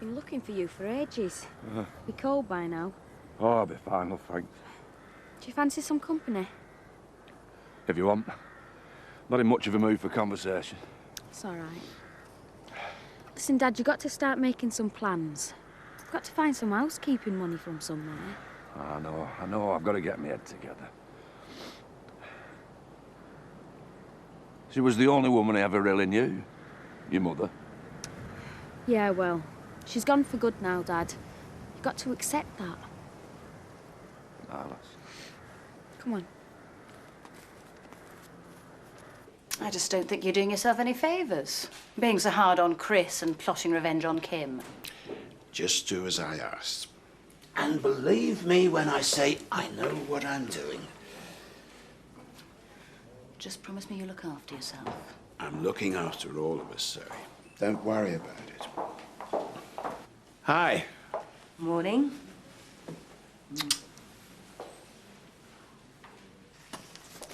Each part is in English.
Been looking for you for ages. Be cold by now. Oh, I'll be fine, love, thanks. Do you fancy some company? If you want. Not in much of a mood for conversation. It's all right. Listen, Dad, you've got to start making some plans. You've got to find some housekeeping money from somewhere. I know, I've got to get my head together. She was the only woman I ever really knew. Your mother. Yeah, well, she's gone for good now, Dad. You've got to accept that. Alice. Come on. I just don't think you're doing yourself any favours, being so hard on Chris and plotting revenge on Kim. Just do as I asked. And believe me when I say I know what I'm doing. Just promise me you'll look after yourself. I'm looking after all of us, Zoe. Don't worry about it. Hi. Morning.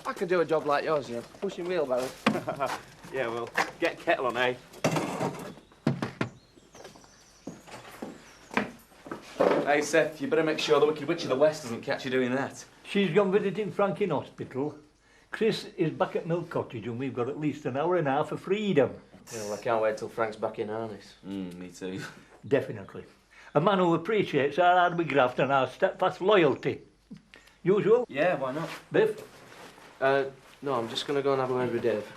I could do a job like yours, you know, pushing wheelbarrows. Yeah, well, get a kettle on, eh? Hey, Seth, you better make sure the Wicked Witch of the West doesn't catch you doing that. She's gone visiting Frank in hospital. Chris is back at Mill Cottage and we've got at least an hour and a half of freedom. Yeah, well, I can't wait till Frank's back in harness. Me too. Definitely. A man who appreciates our hard graft and our steadfast loyalty. Usual? Yeah, why not? Biff? No, I'm just going to go and have a word with Dave.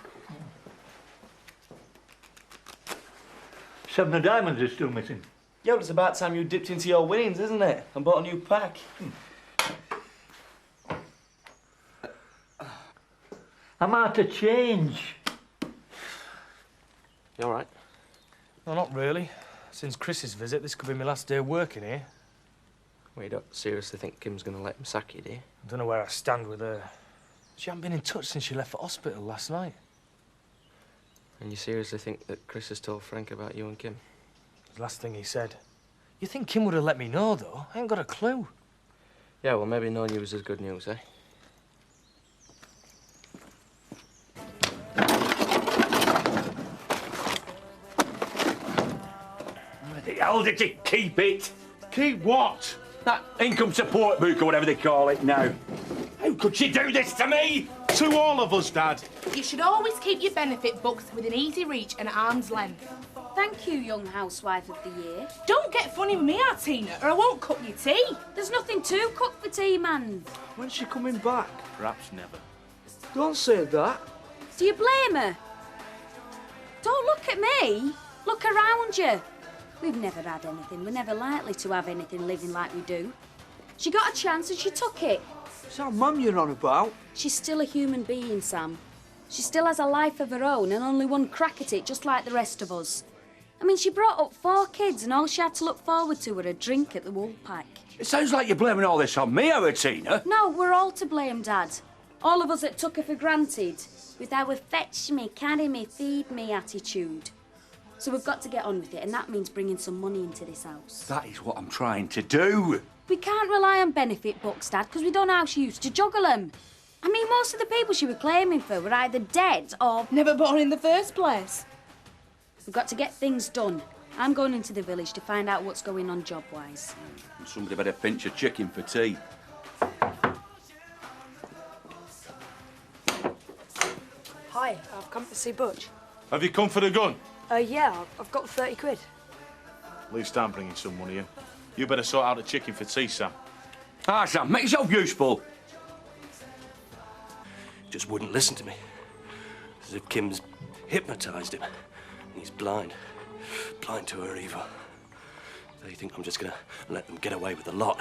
7 of diamonds is still missing. Yeah, well, it's about time you dipped into your winnings, isn't it? And bought a new pack. I'm out of change. You all right? No, not really. Since Chris's visit, this could be my last day working here. Well, you don't seriously think Kim's going to let him sack you, do you? I don't know where I stand with her. She hasn't been in touch since she left for hospital last night. And you seriously think that Chris has told Frank about you and Kim? The last thing he said. You think Kim would have let me know, though? I ain't got a clue. Yeah, well, maybe knowing you was as good news, eh? Where the hell did you keep it? Keep what? That income support book or whatever they call it now. How could she do this to me? To all of us, Dad. You should always keep your benefit books within easy reach and at arm's length. Thank you, Young Housewife of the Year. Don't get funny with me, Artina, or I won't cook your tea. There's nothing to cook for tea, man. When's she coming back? Perhaps never. Don't say that. Do you blame her? Don't look at me. Look around you. We've never had anything. We're never likely to have anything living like we do. She got a chance and she took it. Is that Mum you're on about? She's still a human being, Sam. She still has a life of her own and only one crack at it, just like the rest of us. I mean, she brought up 4 kids and all she had to look forward to were a drink at the Woolpack. It sounds like you're blaming all this on me, Tina. No, we're all to blame, Dad. All of us that took her for granted, with our fetch me, carry me, feed me attitude. So we've got to get on with it, and that means bringing some money into this house. That is what I'm trying to do. We can't rely on benefit books, Dad, because we don't know how she used to juggle them. I mean, most of the people she was claiming for were either dead or... Never born in the first place. We've got to get things done. I'm going into the village to find out what's going on job-wise. And somebody better pinch a chicken for tea. Hi, I've come to see Butch. Have you come for the gun? Yeah, I've got 30 quid. At least I'm bringing some money in. You better sort out the chicken for tea, Sam. Ah, Sam, make yourself useful. Just wouldn't listen to me. As if Kim's hypnotised him. And he's blind. Blind to her evil. They think I'm just gonna let them get away with the lot.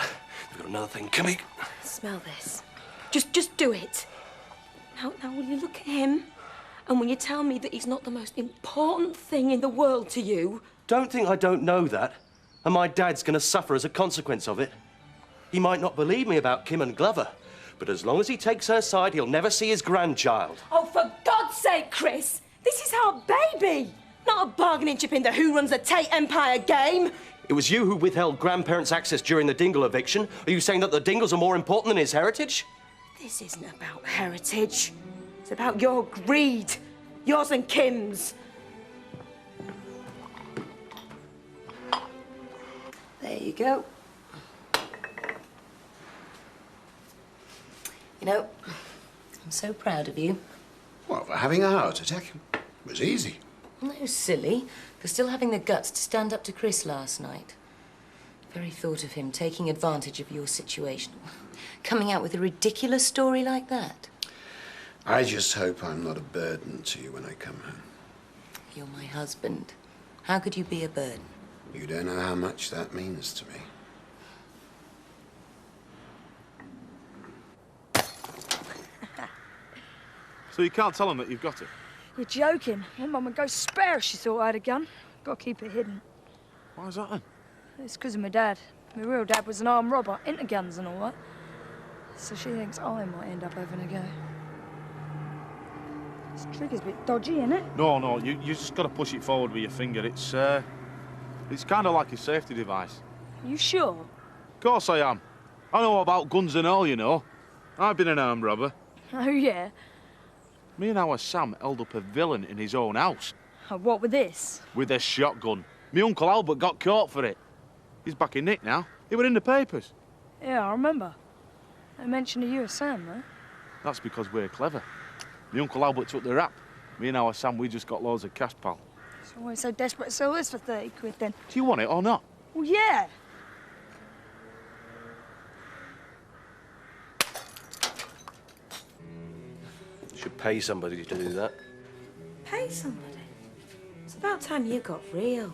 They've got another thing coming. Smell this. Just do it. Now, will you look at him? And will you tell me that he's not the most important thing in the world to you? Don't think I don't know that. And my dad's gonna suffer as a consequence of it. He might not believe me about Kim and Glover, but as long as he takes her side, he'll never see his grandchild. Oh, for God's sake, Chris! This is our baby! Not a bargaining chip in the Who Runs the Tate Empire game! It was you who withheld grandparents' access during the Dingle eviction. Are you saying that the Dingles are more important than his heritage? This isn't about heritage. It's about your greed. Yours and Kim's. you go. You know, I'm so proud of you. What, for having a heart attack? It was easy. No, silly. For still having the guts to stand up to Chris last night. Very thought of him taking advantage of your situation. Coming out with a ridiculous story like that. I just hope I'm not a burden to you when I come home. You're my husband. How could you be a burden? You don't know how much that means to me. So you can't tell them that you've got it? You're joking. My mum would go spare if she thought I had a gun. Got to keep it hidden. Why is that then? It's because of my dad. My real dad was an armed robber, into guns and all that. So she thinks I might end up having a go. This trigger's a bit dodgy, isn't it? No, you just got to push it forward with your finger. It's kind of like a safety device. You sure? Of course I am. I know about guns and all, you know. I've been an armed robber. Oh, yeah? Me and our Sam held up a villain in his own house. Oh, what with this? With a shotgun. Me Uncle Albert got caught for it. He's back in Nick now. He were in the papers. Yeah, I remember. I mentioned to you and Sam, though. That's because we're clever. Me Uncle Albert took the rap. Me and our Sam, we just got loads of cash, pal. So why are you so desperate to sell this for 30 quid, then? Do you want it or not? Well, yeah. Should pay somebody to do that. Pay somebody? It's about time you got real.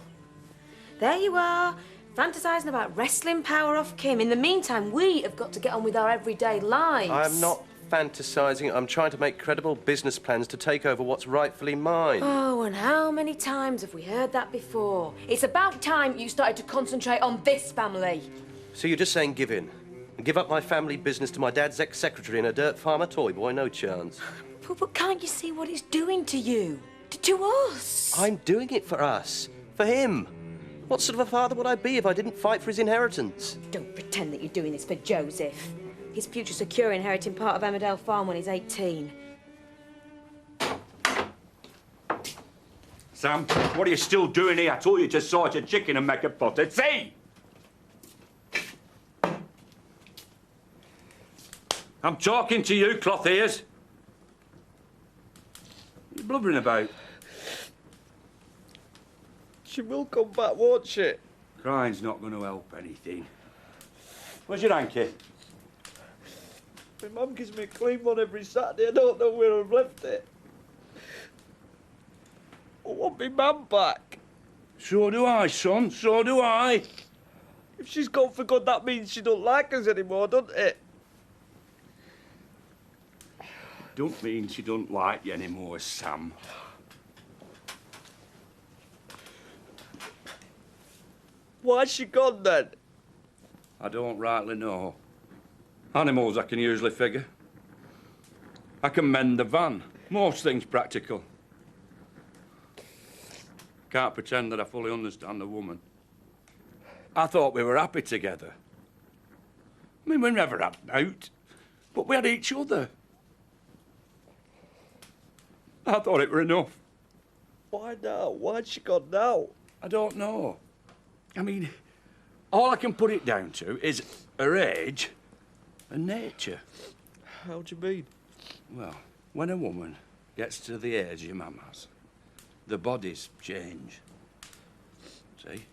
There you are, fantasising about wrestling power off Kim. In the meantime, we have got to get on with our everyday lives. I'm not fantasising. I'm trying to make credible business plans to take over what's rightfully mine. Oh, and how many times have we heard that before? It's about time you started to concentrate on this family. So you're just saying give in? And give up my family business to my dad's ex-secretary and a dirt farmer toy boy? No chance. But can't you see what it's doing to you? To us? I'm doing it for us. For him. What sort of a father would I be if I didn't fight for his inheritance? Don't pretend that you're doing this for Joseph. His future's secure inheriting part of Emmerdale Farm when he's 18. Sam, what are you still doing here? I told you to sort your chicken and make a pot of tea. I'm talking to you, cloth ears. What are you blubbering about? She will come back, won't she? Crying's not going to help anything. Where's your hanky? My mum gives me a clean one every Saturday. I don't know where I've left it. I want my mum back. So do I, son. So do I. If she's gone for good, that means she don't like us anymore, doesn't it? Don't mean she don't like you anymore, Sam. Why's she gone then? I don't rightly know. Animals I can usually figure. I can mend the van. Most things practical. Can't pretend that I fully understand the woman. I thought we were happy together. I mean, we never had out, but we had each other. I thought it were enough. Why now? Why's she gone now? I don't know. I mean, all I can put it down to is her age and nature. How do you mean? Well, when a woman gets to the age your mum has, the bodies change. See?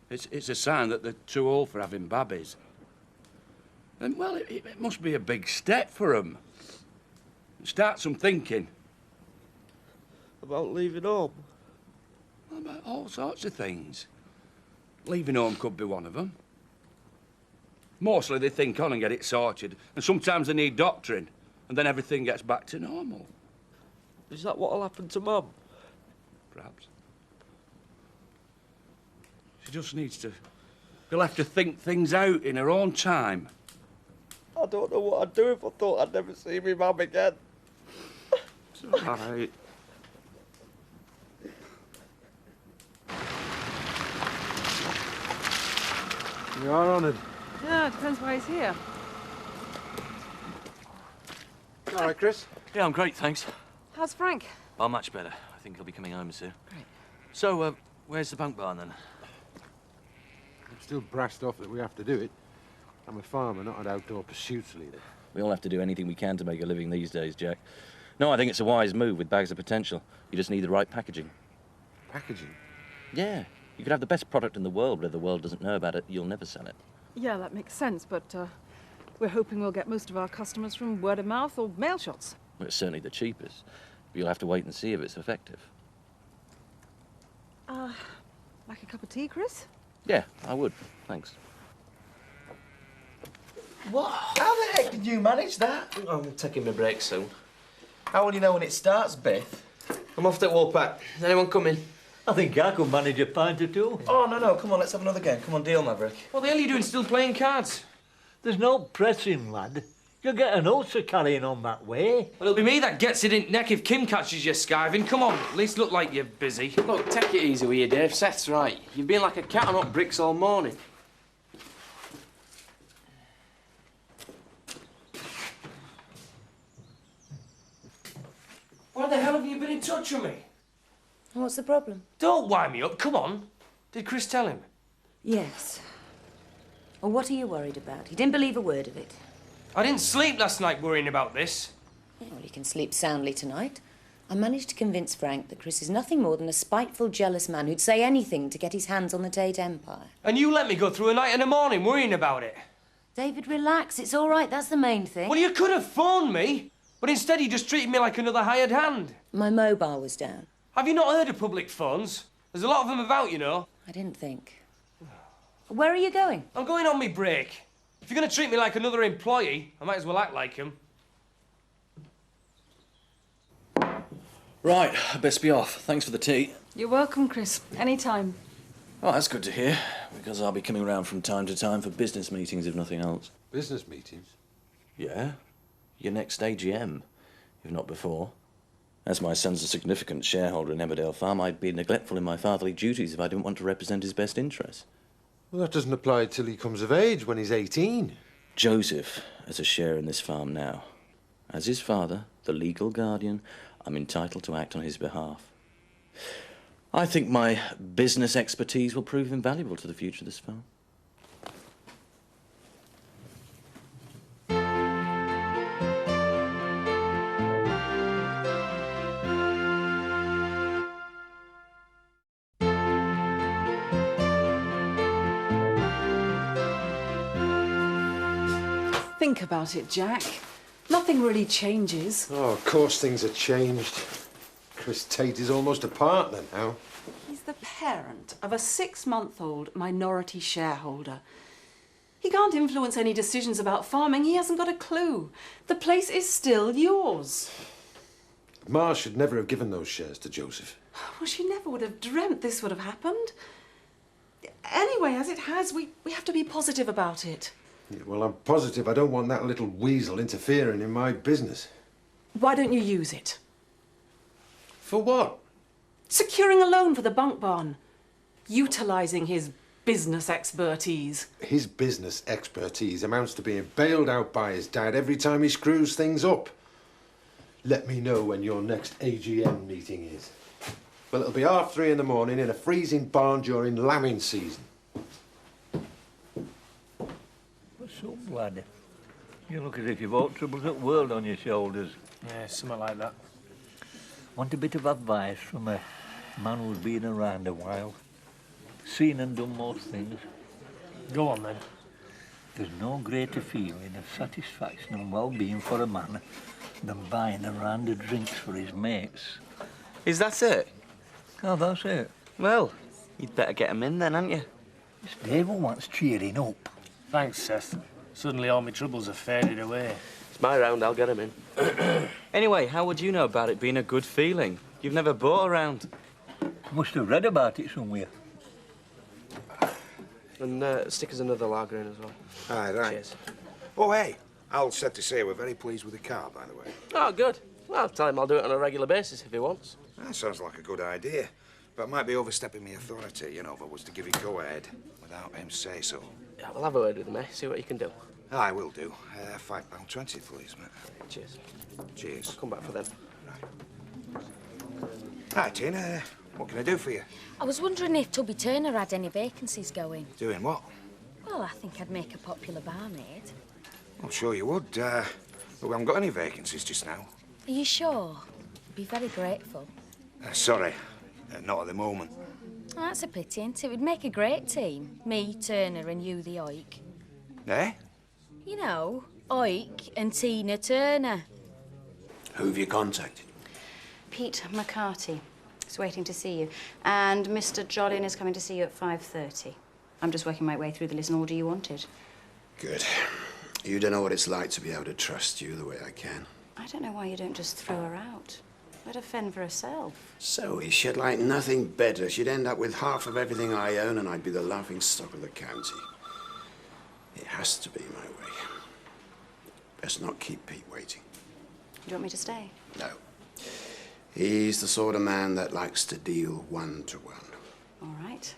It's a sign that they're too old for having babbies. And, well, it must be a big step for them. Start some thinking. About leaving home? About all sorts of things. Leaving home could be one of them. Mostly they think on and get it sorted, and sometimes they need doctoring, and then everything gets back to normal. Is that what'll happen to Mum? Perhaps. She just needs to be left to think things out in her own time. I don't know what I'd do if I thought I'd never see my Mum again. It's all right. You are honoured. Yeah, it depends why he's here. All right, Chris. Yeah, I'm great, thanks. How's Frank? Oh, much better. I think he'll be coming home soon. Great. So, where's the bunk barn, then? Still brassed off that we have to do it. I'm a farmer, not an outdoor pursuits leader. We all have to do anything we can to make a living these days, Jack. No, I think it's a wise move with bags of potential. You just need the right packaging. Packaging? Yeah. You could have the best product in the world, but if the world doesn't know about it, you'll never sell it. Yeah, that makes sense, but we're hoping we'll get most of our customers from word of mouth or mail shots. Well, it's certainly the cheapest, but you'll have to wait and see if it's effective. Like a cup of tea, Chris? Yeah, I would. Thanks. What? How the heck did you manage that? I'm taking my break soon. How will you know when it starts, Beth? I'm off to Woolpack. Is anyone coming? I think I could manage a pint or two. Oh, no, come on, let's have another game. Come on, deal, Maverick. What the hell are you doing still playing cards? There's no pressing, lad. You'll get an ulcer carrying on that way. Well, it'll be me that gets it in neck if Kim catches you skiving. Come on, at least look like you're busy. Look, take it easy with you, Dave. Seth's right. You've been like a cat on hot bricks all morning. Why the hell have you been in touch with me? What's the problem? Don't wind me up, come on. Did Chris tell him? Yes. Well, what are you worried about? He didn't believe a word of it. I didn't sleep last night worrying about this. Yeah, well, you can sleep soundly tonight. I managed to convince Frank that Chris is nothing more than a spiteful, jealous man who'd say anything to get his hands on the Tate Empire. And you let me go through a night and a morning worrying about it. David, relax. It's all right. That's the main thing. Well, you could have phoned me, but instead you just treated me like another hired hand. My mobile was down. Have you not heard of public phones? There's a lot of them about, you know. I didn't think. Where are you going? I'm going on me break. If you're going to treat me like another employee, I might as well act like him. Right, I best be off. Thanks for the tea. You're welcome, Chris. Anytime. Oh, that's good to hear, because I'll be coming around from time to time for business meetings, if nothing else. Business meetings? Yeah. Your next AGM, if not before. As my son's a significant shareholder in Emmerdale Farm, I'd be neglectful in my fatherly duties if I didn't want to represent his best interests. Well, that doesn't apply till he comes of age, when he's 18. Joseph has a share in this farm now. As his father, the legal guardian, I'm entitled to act on his behalf. I think my business expertise will prove invaluable to the future of this farm. Think about it, Jack. Nothing really changes. Oh, of course things have changed. Chris Tate is almost a partner now. He's the parent of a 6-month-old minority shareholder. He can't influence any decisions about farming. He hasn't got a clue. The place is still yours. Ma should never have given those shares to Joseph. Well, she never would have dreamt this would have happened. Anyway, as it has, we have to be positive about it. Yeah, well, I'm positive I don't want that little weasel interfering in my business. Why don't you use it? For what? Securing a loan for the bunk barn. Utilising his business expertise. His business expertise amounts to being bailed out by his dad every time he screws things up. Let me know when your next AGM meeting is. Well, it'll be 3:30 in the morning in a freezing barn during lambing season. What's up, lad? You look as if you've all troubles at world on your shoulders. Yeah, something like that. Want a bit of advice from a man who's been around a while, seen and done most things. Go on, then. There's no greater feeling of satisfaction and well-being for a man than buying a round of drinks for his mates. Is that it? Oh, that's it. Well, you'd better get him in then, hadn't you? It's Dave who wants cheering up. Thanks, Seth. Suddenly all my troubles have faded away. It's my round, I'll get him in. Anyway, how would you know about it being a good feeling? You've never bought a round. Must have read about it somewhere. And stick us another lager in as well. Aye, right. Cheers. Oh, hey, Al said to say we're very pleased with the car, by the way. Oh, good. Well, I'll tell him I'll do it on a regular basis if he wants. That sounds like a good idea. But it might be overstepping my authority, you know, if I was to give you go-ahead without him say so. Yeah, we'll have a word with him, eh? See what you can do. I will do. £5.20, please, mate. Cheers. Cheers. I'll come back for them. Right, Tina, What can I do for you? I was wondering if Tubby Turner had any vacancies going. Doing what? Well, I think I'd make a popular barmaid. I'm sure you would. But we haven't got any vacancies just now. Are you sure? I'd be very grateful. Sorry, not at the moment. Oh, that's a pity, isn't it? We'd make a great team. Me, Turner, and you, the oik. Eh? You know, Oik and Tina Turner. Who have you contacted? Pete McCarthy is waiting to see you. And Mr. Jolyon is coming to see you at 5:30. I'm just working my way through the list in order you wanted. Good. You don't know what it's like to be able to trust you the way I can. I don't know why you don't just throw her out. Let her fend for herself. So she'd like nothing better. She'd end up with half of everything I own and I'd be the laughing stock of the county. It has to be my way. Best not keep Pete waiting. Do you want me to stay? No. He's the sort of man that likes to deal one-to-one. All right.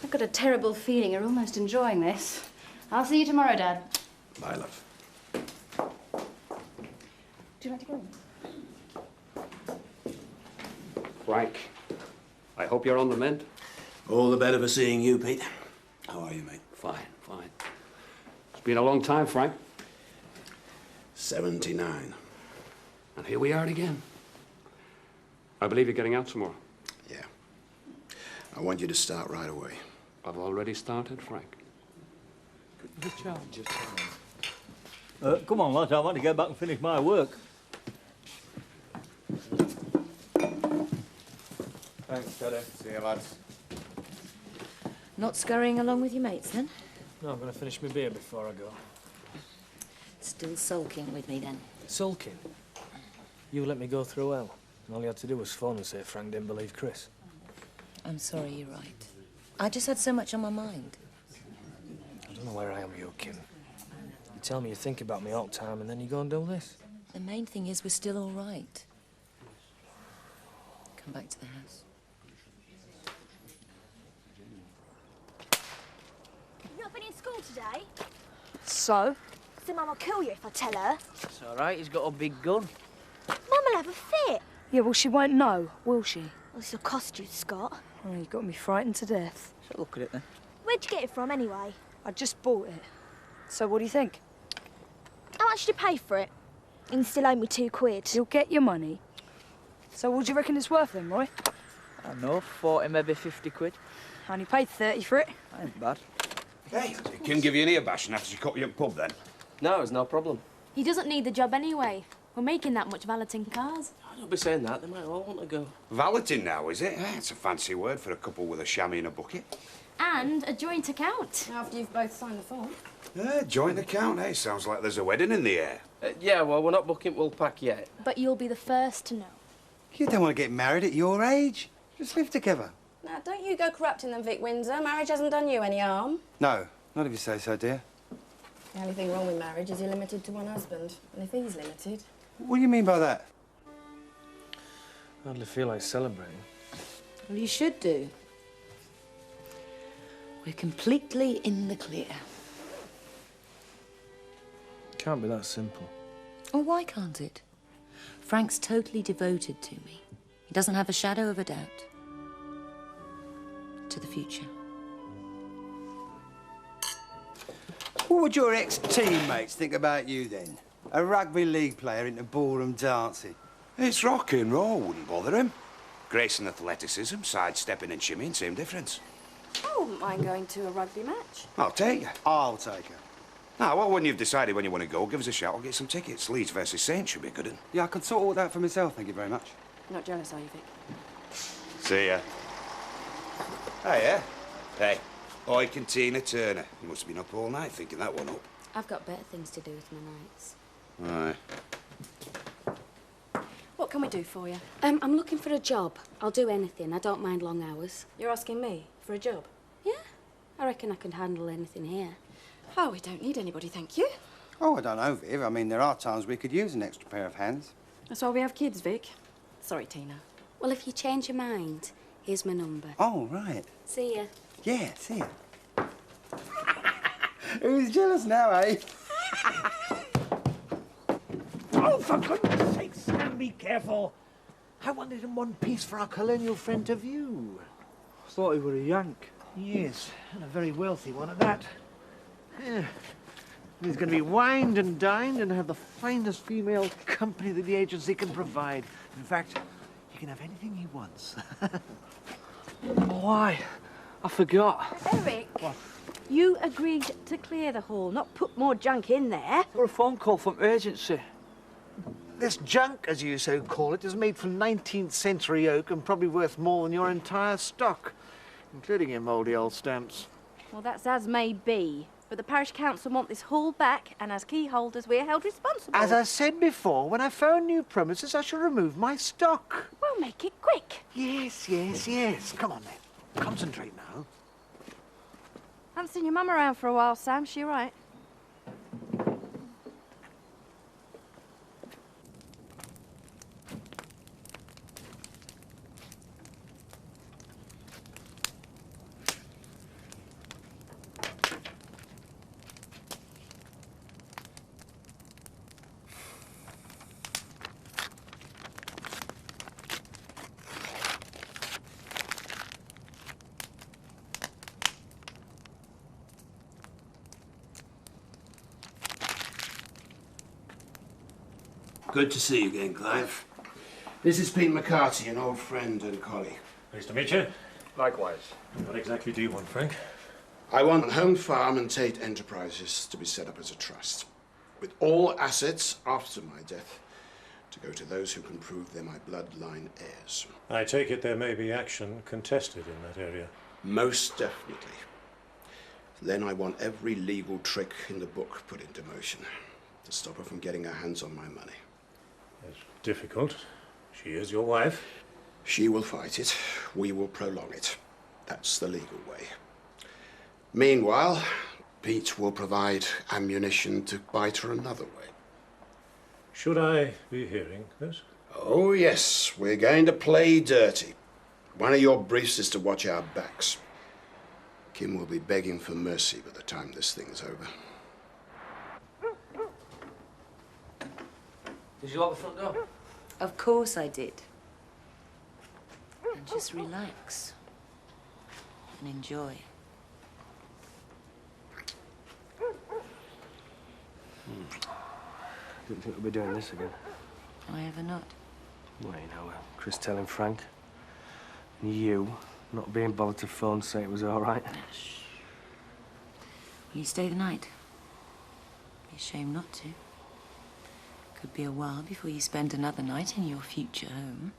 I've got a terrible feeling you're almost enjoying this. I'll see you tomorrow, Dad. Bye, love. Do you like to go in? Frank, I hope you're on the mend. All the better for seeing you, Pete. How are you, mate? Fine, fine. It's been a long time, Frank. 79. And here we are again. I believe you're getting out tomorrow. Yeah. I want you to start right away. I've already started, Frank. Good job. Come on, lads, I want to get back and finish my work. Thanks, Teddy. See you, lads. Not scurrying along with your mates, then? No, I'm going to finish my beer before I go. Still sulking with me, then? Sulking? You let me go through hell. And all you had to do was phone and say Frank didn't believe Chris. I'm sorry, you're right. I just had so much on my mind. I don't know where I am with you, Kim. You tell me you think about me all the time and then you go and do this. The main thing is we're still all right. Come back to the house. You've not been in school today? So? So Mum will kill you if I tell her. It's all right, he's got a big gun. Mum will have a fit. Yeah, well, she won't know, will she? Well, this'll cost you, Scott. Oh, you got me frightened to death. So look at it then. Where'd you get it from, anyway? I just bought it. So what do you think? How much did you pay for it? And you still owe me £2. You'll get your money. So what do you reckon it's worth then, Roy? I don't know, 40, maybe 50 quid. I only paid 30 for it. Ain't bad. Hey, did Kim give you an ear bashing after she caught you at pub then? No, it's no problem. He doesn't need the job anyway. We're making that much valeting cars. Don't be saying that. They might all want to go. Valeting now, is it? It's a fancy word for a couple with a chamois and a bucket. And a joint account. After you've both signed the form. Joint account, eh? Sounds like there's a wedding in the air. Yeah, well, we're not booking Woolpack yet. But you'll be the first to know. You don't want to get married at your age. Just live together. Now, don't you go corrupting them, Vic Windsor. Marriage hasn't done you any harm. No, not if you say so, dear. The only thing wrong with marriage is you're limited to one husband. And if he's limited... What do you mean by that? I hardly feel like celebrating. Well, you should do. We're completely in the clear. Can't be that simple. Oh, why can't it? Frank's totally devoted to me. He doesn't have a shadow of a doubt. To the future. What would your ex-teammates think about you then? A rugby league player into ballroom dancing? It's rock and roll, wouldn't bother him. Grace and athleticism, sidestepping and shimmying, same difference. I wouldn't mind going to a rugby match. I'll take you. I'll take her. Now, well, when you've decided when you want to go, give us a shout. I'll get some tickets. Leeds versus Saints should be good. Yeah, I can sort all that for myself, thank you very much. You're not jealous, are you, Vic? See ya. Hiya. Hey, Oik and Tina Turner. You must have been up all night thinking that one up. I've got better things to do with my nights. Aye. What can we do for you? I'm looking for a job. I'll do anything. I don't mind long hours. You're asking me for a job? Yeah. I reckon I can handle anything here. Oh, we don't need anybody, thank you. Oh, I don't know, Viv. I mean, there are times we could use an extra pair of hands. That's why we have kids, Vic. Sorry, Tina. Well, if you change your mind, here's my number. Oh, right. See ya. Yeah, see ya. Who's jealous now, eh? Oh, for goodness sake, Sam, be careful. I wanted in one piece for our colonial friend to view. I thought he were a Yank. He is, and a very wealthy one at that. Yeah. He's going to be wined and dined and have the finest female company that the agency can provide. In fact, he can have anything he wants. Why? I forgot. Eric, you agreed to clear the hall, not put more junk in there. Got a phone call from agency. This junk, as you so call it, is made from 19th century oak and probably worth more than your entire stock, including your mouldy old stamps. Well, that's as may be. But the parish council want this hall back, and as key holders, we're held responsible. As I said before, when I found new premises, I shall remove my stock. Well, make it quick. Yes, yes, yes. Come on, then. Concentrate now. Haven't seen your mum around for a while, Sam. She all right? Good to see you again, Clive. This is Pete McCarthy, an old friend and colleague. Nice to meet you. Likewise. What exactly do you want, Frank? I want Home Farm and Tate Enterprises to be set up as a trust, with all assets after my death to go to those who can prove they're my bloodline heirs. I take it there may be action contested in that area. Most definitely. Then I want every legal trick in the book put into motion to stop her from getting her hands on my money. It's difficult. She is your wife. She will fight it. We will prolong it. That's the legal way. Meanwhile, Pete will provide ammunition to bite her another way. Should I be hearing this? Oh, yes. We're going to play dirty. One of your briefs is to watch our backs. Kim will be begging for mercy by the time this thing's over. Did you lock the front door? Of course I did. And just relax and enjoy. Didn't think we'd be doing this again. Why ever not? Well, you know, Chris telling Frank, and you not being bothered to phone to say it was all right. Shh. Will you stay the night? Be a shame not to. Could be a while before you spend another night in your future home.